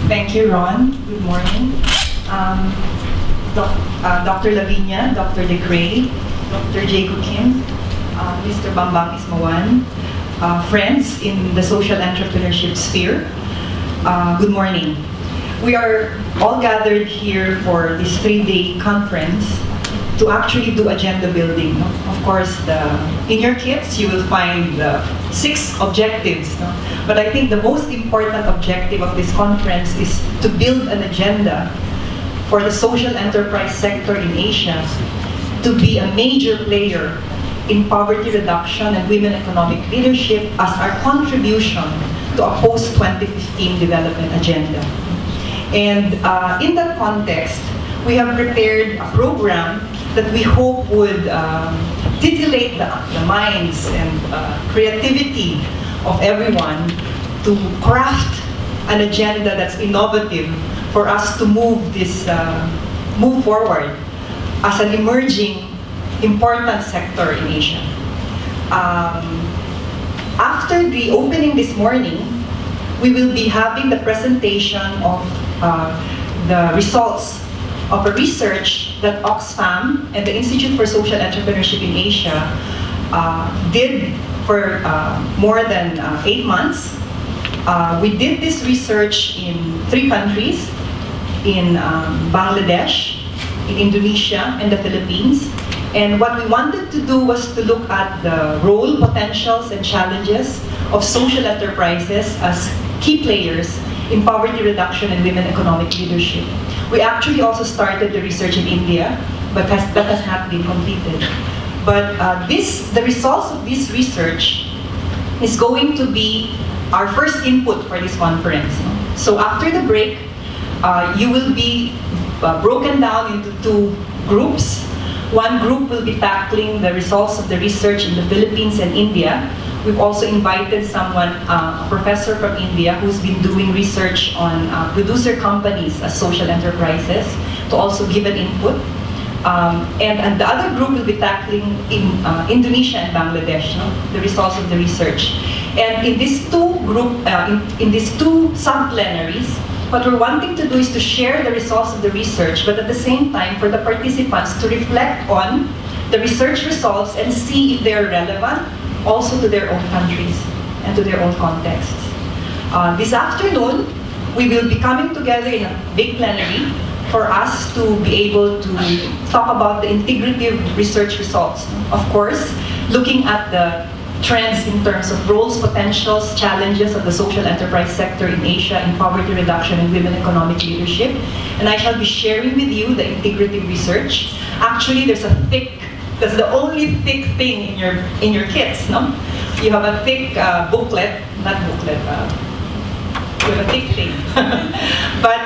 Thank you, Ron. Good morning. Dr. Lavinia, Dr. De Grey, Dr. Jacob Kim, Mr. Bambang Ismawan, friends in the social entrepreneurship sphere, good morning. We are all gathered here for this 3-day conference to actually do agenda building. Of course, in your kits you will find the 6 objectives. But I think the most important objective of this conference is to build an agenda for the social enterprise sector in Asia to be a major player in poverty reduction and women economic leadership as our contribution to a post-2015 development agenda. And in that context, we have prepared a program that we hope would titillate the minds and creativity of everyone to craft an agenda that's innovative for us to move forward as an emerging important sector in Asia. After the opening this morning, we will be having the presentation of the results of a research that Oxfam and the Institute for Social Entrepreneurship in Asia did for more than 8 months. We did this research in 3 countries, in Bangladesh, in Indonesia, and the Philippines. And what we wanted to do was to look at the role, potentials, and challenges of social enterprises as key players in poverty reduction and women economic leadership. We actually also started the research in India, but that has not been completed. But the results of this research is going to be our first input for this conference. So after the break, you will be broken down into 2 groups. One group will be tackling the results of the research in the Philippines and India. We've also invited someone, a professor from India, who's been doing research on producer companies as social enterprises, to also give an input. And the other group will be tackling in Indonesia and Bangladesh, the results of the research. And in these 2 sub-plenaries, what we're wanting to do is to share the results of the research, but at the same time for the participants to reflect on the research results and see if they're relevant also to their own countries and to their own contexts. This afternoon, we will be coming together in a big plenary for us to be able to talk about the integrative research results. Of course, looking at the trends in terms of roles, potentials, challenges of the social enterprise sector in Asia in poverty reduction and women economic leadership. And I shall be sharing with you the integrative research. Actually, that's the only thick thing in your kits, no? You have a thick booklet, not booklet, you have a thick thing. But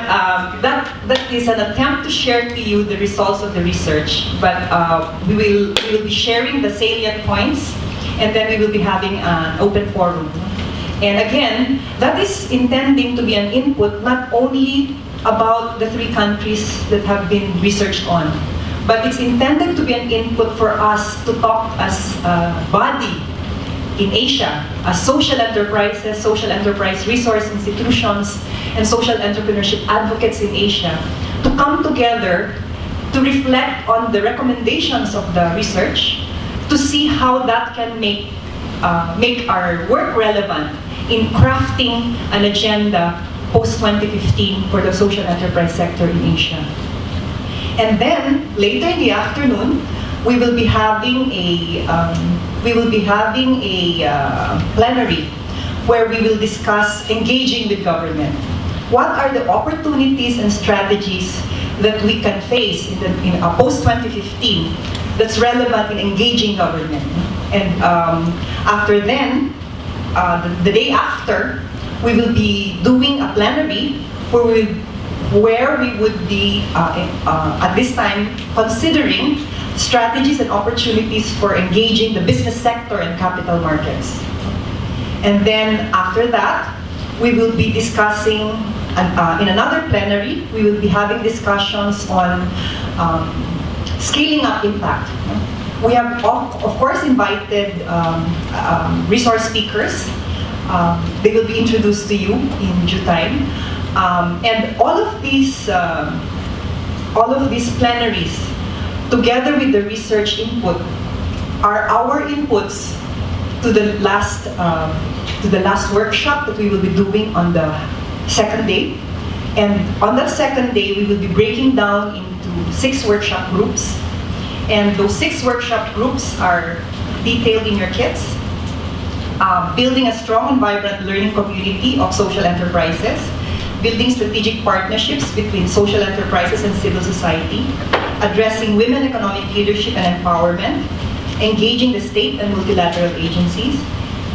that is an attempt to share to you the results of the research. But we will be sharing the salient points, and then we will be having an open forum. And again, that is intending to be an input not only about the 3 countries that have been researched on, but it's intended to be an input for us to talk as a body in Asia, as social enterprises, social enterprise resource institutions, and social entrepreneurship advocates in Asia, to come together to reflect on the recommendations of the research, to see how that can make our work relevant in crafting an agenda post-2015 for the social enterprise sector in Asia. And then later in the afternoon, we will be having a plenary where we will discuss engaging with government. What are the opportunities and strategies that we can face in a post-2015 that's relevant in engaging government? And after then, the day after, we will be doing a plenary where we would be, at this time, considering strategies and opportunities for engaging the business sector and capital markets. And then after that, we will be discussing, in another plenary, we will be having discussions on scaling up impact. We have, of course, invited resource speakers. They will be introduced to you in due time. And all of these plenaries, together with the research input, are our inputs to the last workshop that we will be doing on the second day. And on that second day, we will be breaking down into 6 workshop groups. And those 6 workshop groups are detailed in your kits. Building a strong and vibrant learning community of social enterprises, building strategic partnerships between social enterprises and civil society, addressing women economic leadership and empowerment, engaging the state and multilateral agencies,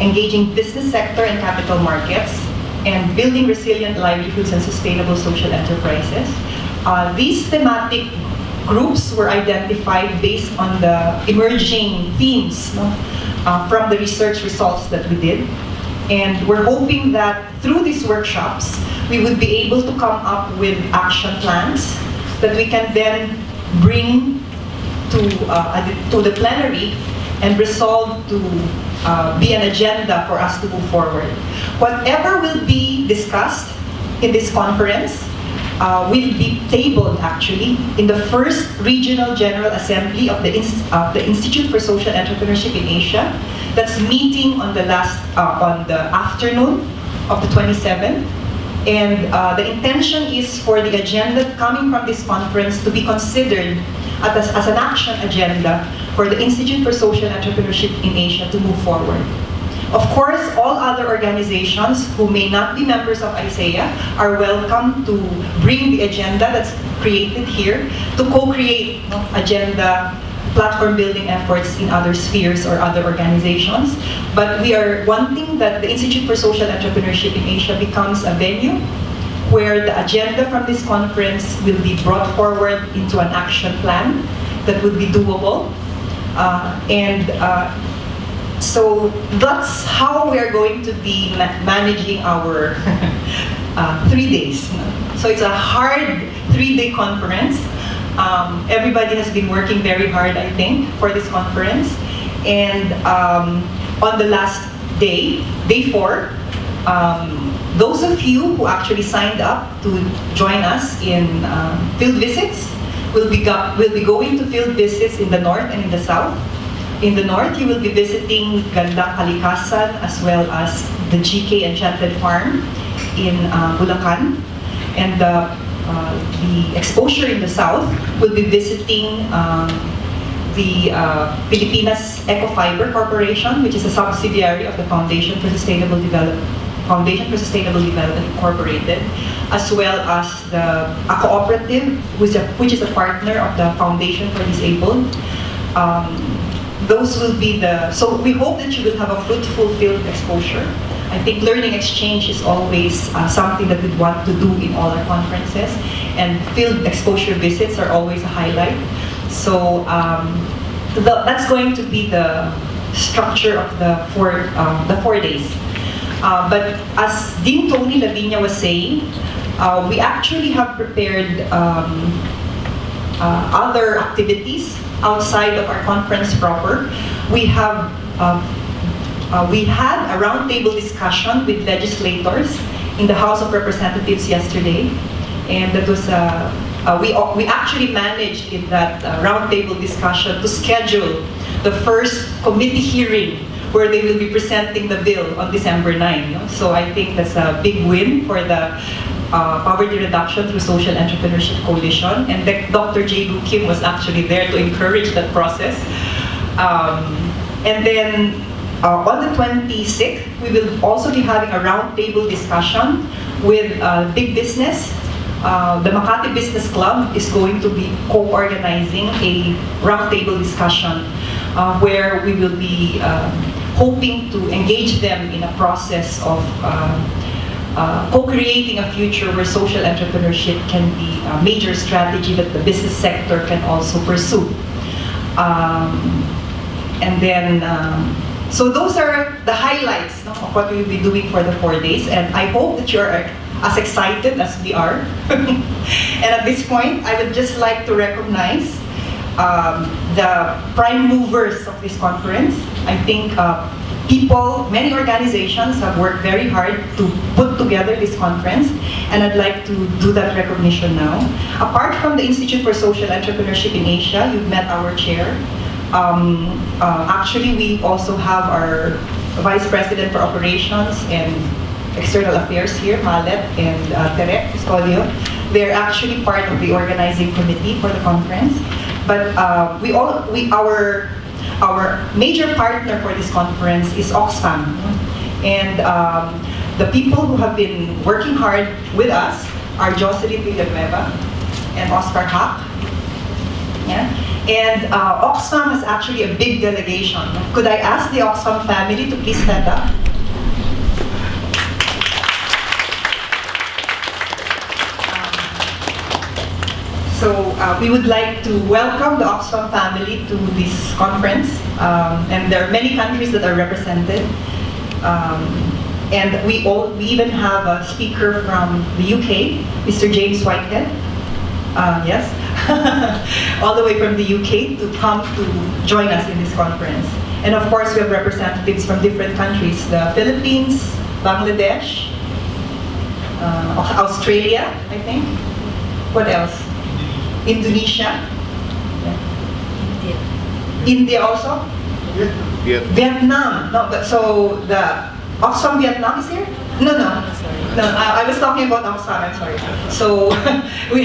engaging business sector and capital markets, and building resilient livelihoods and sustainable social enterprises. These thematic groups were identified based on the emerging themes from the research results that we did. And we're hoping that through these workshops, we would be able to come up with action plans that we can then bring to the plenary and resolve to be an agenda for us to move forward. Whatever will be discussed in this conference will be tabled actually in the first Regional General Assembly of the Institute for Social Entrepreneurship in Asia. That's meeting on the afternoon of the 27th. And the intention is for the agenda coming from this conference to be considered as an action agenda for the Institute for Social Entrepreneurship in Asia to move forward. Of course, all other organizations who may not be members of ISEA are welcome to bring the agenda that's created here to co-create agenda platform building efforts in other spheres or other organizations. But we are wanting that the Institute for Social Entrepreneurship in Asia becomes a venue where the agenda from this conference will be brought forward into an action plan that would be doable. So that's how we are going to be managing our 3 days. So it's a hard 3-day conference. Everybody has been working very hard, I think, for this conference. And on the last day, day 4, those of you who actually signed up to join us in field visits will be going to field visits in the north and in the south. In the north, you will be visiting Gandang Kalikasan as well as the GK Enchanted Farm in Bulacan. And the exposure in the south will be visiting the Pilipinas Ecofiber Corporation, which is a subsidiary of the Foundation for Sustainable Development Incorporated, as well as a cooperative, which is a partner of the Foundation for Disabled. Those will be so we hope that you will have a fruitful field exposure. I think learning exchange is always something that we want to do in all our conferences, and field exposure visits are always a highlight. So that's going to be the structure of the 4 days. But as Dean Tony Lavinia was saying, we actually have prepared other activities outside of our conference proper. We had a roundtable discussion with legislators in the House of Representatives yesterday, and that was we actually managed in that roundtable discussion to schedule the first committee hearing where they will be presenting the bill on December 9. So I think that's a big win for the Poverty Reduction through Social Entrepreneurship Coalition, and Dr. J. Gu Kim was actually there to encourage that process. And then on the 26th, we will also be having a roundtable discussion with big business. The Makati Business Club is going to be co-organizing a roundtable discussion where we will be hoping to engage them in a process of co-creating a future where social entrepreneurship can be a major strategy that the business sector can also pursue. And then, so those are the highlights of what we will be doing for the 4 days, and I hope that you're as excited as we are. And at this point, I would just like to recognize the prime movers of this conference. I think people, many organizations have worked very hard to put together this conference, and I'd like to do that recognition now. Apart from the Institute for Social Entrepreneurship in Asia, you've met our chair. Actually, we also have our Vice President for Operations and External Affairs here, Malet and Tere Custodio. They're actually part of the organizing committee for the conference. But our major partner for this conference is Oxfam. And the people who have been working hard with us are Jocelyn Villanueva and Oscar Hack. Yeah? And Oxfam is actually a big delegation. Could I ask the Oxfam family to please stand up? So we would like to welcome the Oxfam family to this conference. And there are many countries that are represented. And we even have a speaker from the UK, Mr. James Whitehead. Yes, all the way from the UK to come to join us in this conference. And of course, we have representatives from different countries: the Philippines, Bangladesh, Australia, I think. What else? Indonesia. India also. Vietnam. No, so the Oxfam Vietnam is here? No. I was talking about Oxfam. I'm sorry. So we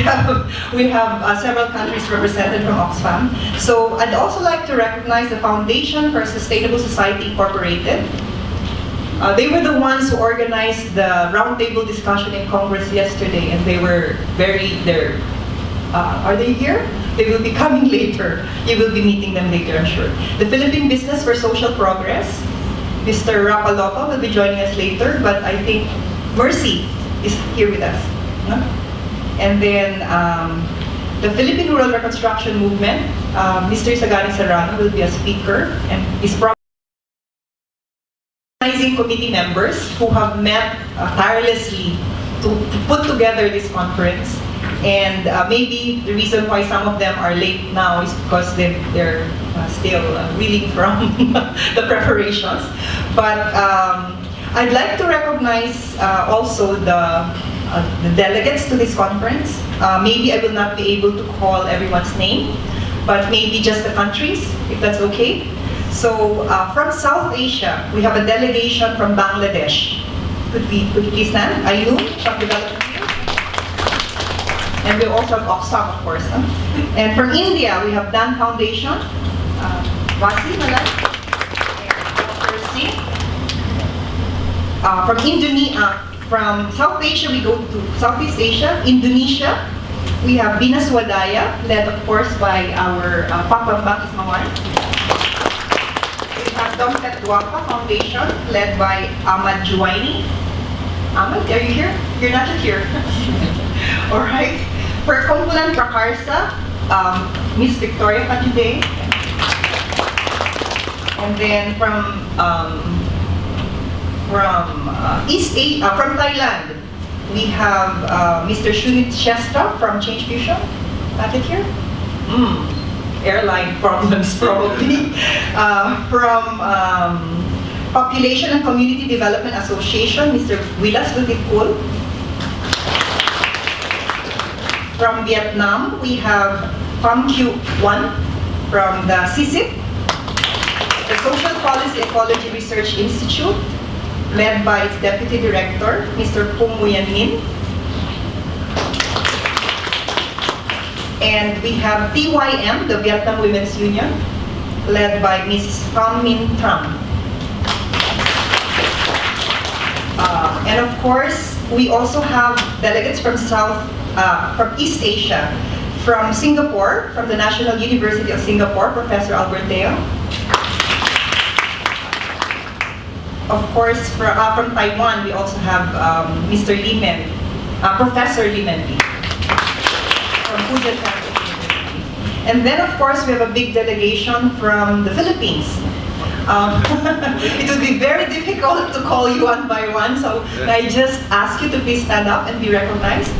have several countries represented from Oxfam. So I'd also like to recognize the Foundation for a Sustainable Society Incorporated. They were the ones who organized the roundtable discussion in Congress yesterday, and they were are they here? They will be coming later. You will be meeting them later, I'm sure. The Philippine Business for Social Progress. Mr. Rapalopa will be joining us later, but I think Mercy is here with us. No? And then the Philippine Rural Reconstruction Movement, Mr. Sagani Serrano will be a speaker, and is organizing committee members who have met tirelessly to put together this conference. And maybe the reason why some of them are late now is because they're still reeling from the preparations. But I'd like to recognize also the delegates to this conference. Maybe I will not be able to call everyone's name, but maybe just the countries, if that's okay. So from South Asia, we have a delegation from Bangladesh. Could you please stand? Ayun, from development. And we also have Oxfam, of course. Huh? And from India, we have Dan Foundation, Vasi Malay, and from South Asia, we go to Southeast Asia, Indonesia. We have Bina Swadaya, led of course by our Papa Bang Ismawan. We have Domkat Dwapa Foundation, led by Ahmad Juwaini. Ahmad, are you here? You're not yet here. All right. For Kumpulan Prakarsa, Miss Victoria Kajude. And then from Thailand, we have Mr. Shunit Shestra from Change Fusion. Not yet here? Airline problems probably. From Population and Community Development Association, Mr. Wilas Lutikul. From Vietnam, we have Pham Q 1 from the CICIP, the Social Policy Ecology Research Institute, led by its Deputy Director, Mr. Phung Nguyen Min. And we have TYM, the Vietnam Women's Union, led by Ms. Pham Minh Tram. And of course, we also have delegates from East Asia, from Singapore, from the National University of Singapore, Professor Albert Teo. Of course, from Taiwan, we also have Mr. Li Men, Professor Li Men Lee, from Puget Catholic University. And then, of course, we have a big delegation from the Philippines. It would be very difficult to call you one by one, so I just ask you to please stand up and be recognized.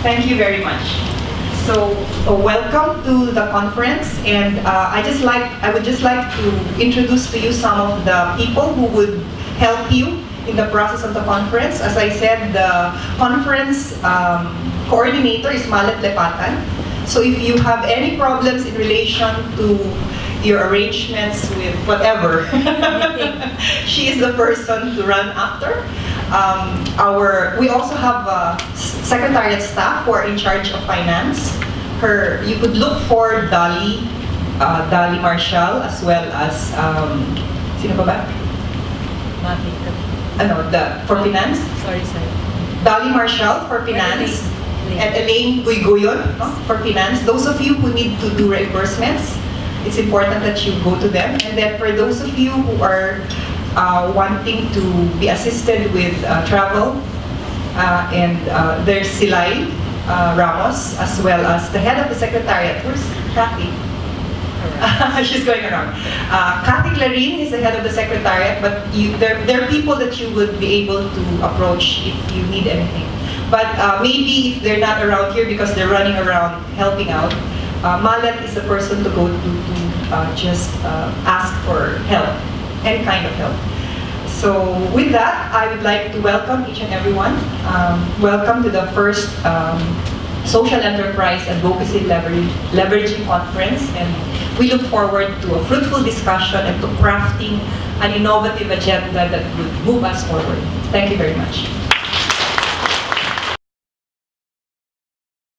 Thank you very much. So welcome to the conference, and I would just like to introduce to you some of the people who would help you in the process of the conference. As I said, the conference coordinator is Malet Lepatan. So if you have any problems in relation to your arrangements with whatever, she is the person to run after. We also have secretariat staff who are in charge of finance. You could look for Dali Marshall, as well as sino ba ba? For finance. Sorry. Dali Marshall for finance, and Elaine Guiguyon for finance. Those of you who need to do reimbursements, it's important that you go to them. And then for those of you who are wanting to be assisted with travel, and there's Silay Ramos, as well as the head of the secretariat. Where's Kathy? She's going around. Kathy Clarin is the head of the secretariat, but there are people that you would be able to approach if you need anything. But maybe if they're not around here because they're running around helping out, Malet is the person to go to just ask for help, any kind of help. So with that, I would like to welcome each and everyone. Welcome to the first Social Enterprise Advocacy Leveraging Conference, and we look forward to a fruitful discussion and to crafting an innovative agenda that would move us forward. Thank you very much.